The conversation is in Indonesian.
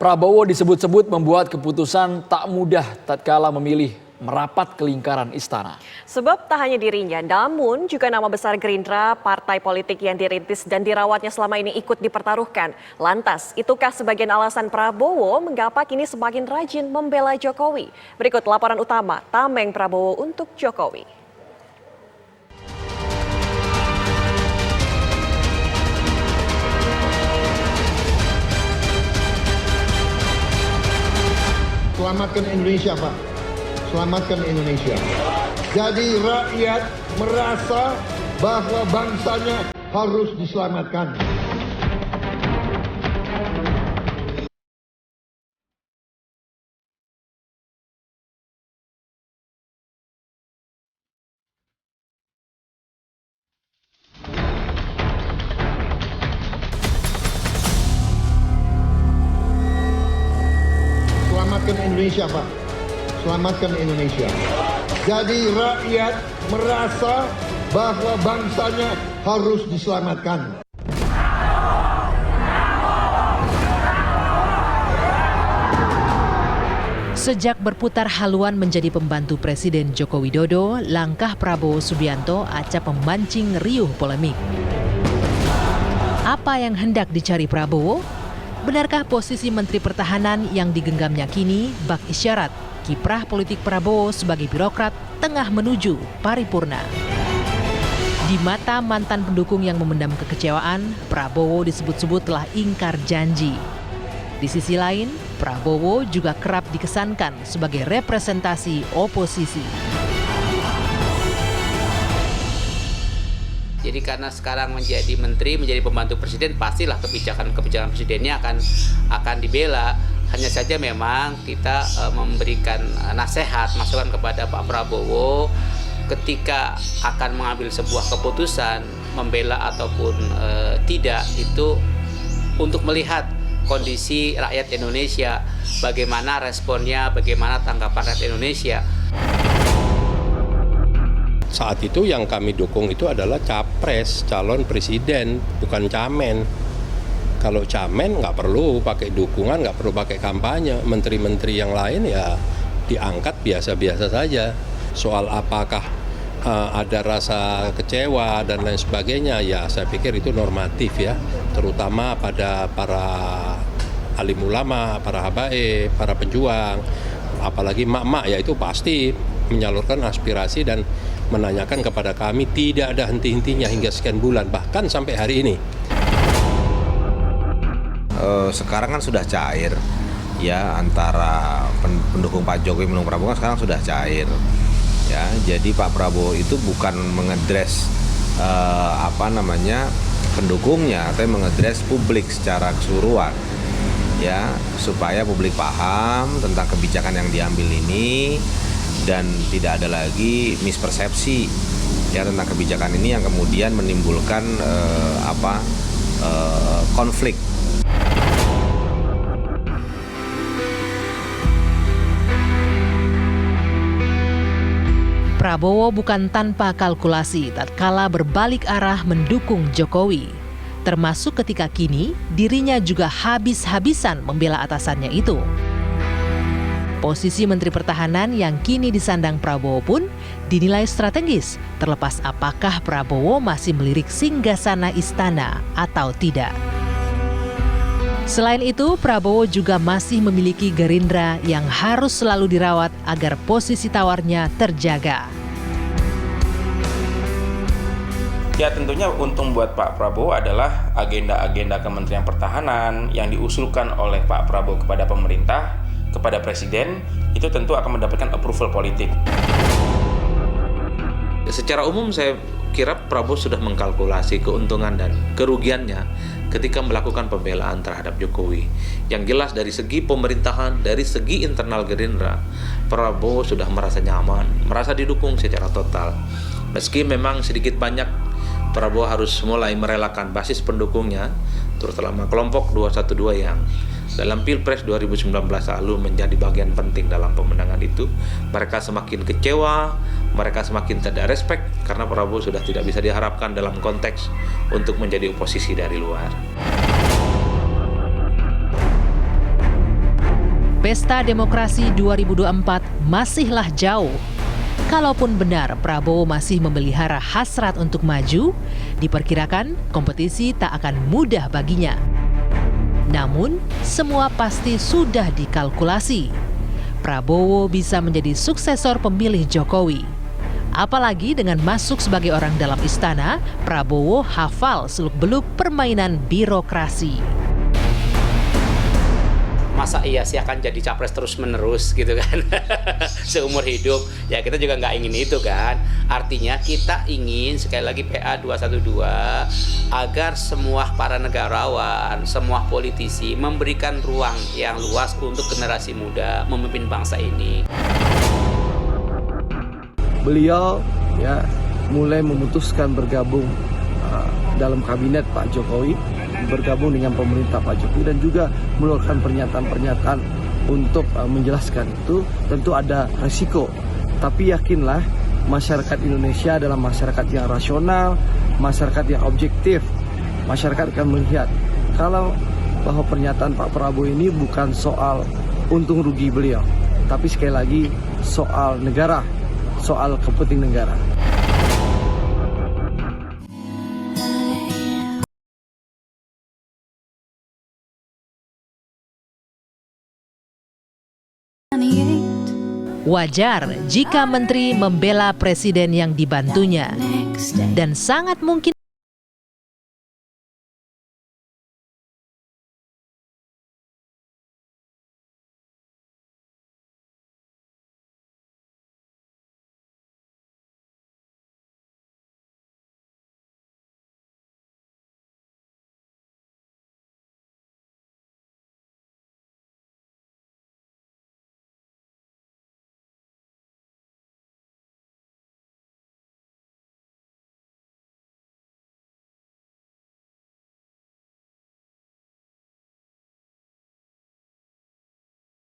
Prabowo disebut-sebut membuat keputusan tak mudah tatkala memilih merapat ke lingkaran istana. Sebab tak hanya dirinya, namun juga nama besar Gerindra, partai politik yang dirintis dan dirawatnya selama ini ikut dipertaruhkan. Lantas, itukah sebagian alasan Prabowo mengapa kini semakin rajin membela Jokowi? Berikut laporan utama Tameng Prabowo untuk Jokowi. Selamatkan Indonesia, Pak. Selamatkan Indonesia. Jadi rakyat merasa bahwa bangsanya harus diselamatkan. Selamatkan Indonesia, Pak. Selamatkan Indonesia. Jadi rakyat merasa bahwa bangsanya harus diselamatkan. Sejak berputar haluan menjadi pembantu Presiden Joko Widodo, langkah Prabowo Subianto acap memancing riuh polemik. Apa yang hendak dicari Prabowo? Benarkah posisi Menteri Pertahanan yang digenggamnya kini bak isyarat kiprah politik Prabowo sebagai birokrat tengah menuju paripurna? Di mata mantan pendukung yang memendam kekecewaan, Prabowo disebut-sebut telah ingkar janji. Di sisi lain, Prabowo juga kerap dikesankan sebagai representasi oposisi. Jadi karena sekarang menjadi menteri, menjadi pembantu presiden, pastilah kebijakan presidennya akan dibela. Hanya saja memang kita memberikan nasihat, masukan kepada Pak Prabowo ketika akan mengambil sebuah keputusan, membela ataupun tidak, itu untuk melihat kondisi rakyat Indonesia, bagaimana responnya, bagaimana tanggapan rakyat Indonesia. Saat itu yang kami dukung itu adalah capres, calon presiden, bukan camen. Kalau camen nggak perlu pakai dukungan, nggak perlu pakai kampanye. Menteri-menteri yang lain ya diangkat biasa-biasa saja. Soal apakah ada rasa kecewa dan lain sebagainya, ya saya pikir itu normatif ya. Terutama pada para alim ulama, para habaib, para pejuang, apalagi mak-mak, ya itu pasti menyalurkan aspirasi dan menanyakan kepada kami, tidak ada henti-hentinya hingga sekian bulan, bahkan sampai hari ini. Sekarang kan sudah cair ya, antara pendukung Pak Jokowi mendukung Prabowo kan sekarang sudah cair ya. Jadi Pak Prabowo itu bukan mengedres pendukungnya, tapi mengedres publik secara keseluruhan ya, supaya publik paham tentang kebijakan yang diambil ini dan tidak ada lagi mispersepsi ya tentang kebijakan ini yang kemudian menimbulkan konflik. Prabowo bukan tanpa kalkulasi tatkala berbalik arah mendukung Jokowi. Termasuk ketika kini dirinya juga habis-habisan membela atasannya itu. Posisi Menteri Pertahanan yang kini disandang Prabowo pun dinilai strategis, terlepas apakah Prabowo masih melirik singgasana istana atau tidak. Selain itu, Prabowo juga masih memiliki Gerindra yang harus selalu dirawat agar posisi tawarnya terjaga. Ya, tentunya untung buat Pak Prabowo adalah agenda-agenda Kementerian Pertahanan yang diusulkan oleh Pak Prabowo kepada pemerintah, kepada Presiden, itu tentu akan mendapatkan approval politik. Secara umum saya kira Prabowo sudah mengkalkulasi keuntungan dan kerugiannya ketika melakukan pembelaan terhadap Jokowi. Yang jelas dari segi pemerintahan, dari segi internal Gerindra, Prabowo sudah merasa nyaman, merasa didukung secara total. Meski memang sedikit banyak Prabowo harus mulai merelakan basis pendukungnya, terutama kelompok 212 yang dalam Pilpres 2019 lalu menjadi bagian penting dalam pemenangan itu. Mereka semakin kecewa, mereka semakin tidak respect karena Prabowo sudah tidak bisa diharapkan dalam konteks untuk menjadi oposisi dari luar. Pesta Demokrasi 2024 masihlah jauh. Kalaupun benar Prabowo masih memelihara hasrat untuk maju, diperkirakan kompetisi tak akan mudah baginya. Namun, semua pasti sudah dikalkulasi. Prabowo bisa menjadi suksesor pemilih Jokowi. Apalagi dengan masuk sebagai orang dalam istana, Prabowo hafal seluk-beluk permainan birokrasi. Masa iya sih akan jadi capres terus-menerus gitu kan, seumur hidup. Ya kita juga nggak ingin itu kan. Artinya kita ingin, sekali lagi PA 212, agar semua para negarawan, semua politisi memberikan ruang yang luas untuk generasi muda memimpin bangsa ini. Beliau ya mulai memutuskan bergabung dalam kabinet Pak Jokowi, bergabung dengan pemerintah Pak Jokowi, dan juga mengeluarkan pernyataan-pernyataan untuk menjelaskan itu. Tentu ada resiko, tapi yakinlah masyarakat Indonesia adalah masyarakat yang rasional, masyarakat yang objektif. Masyarakat akan melihat kalau bahwa pernyataan Pak Prabowo ini bukan soal untung rugi beliau, tapi sekali lagi soal negara, soal kepentingan negara. Wajar jika menteri membela presiden yang dibantunya, dan sangat mungkin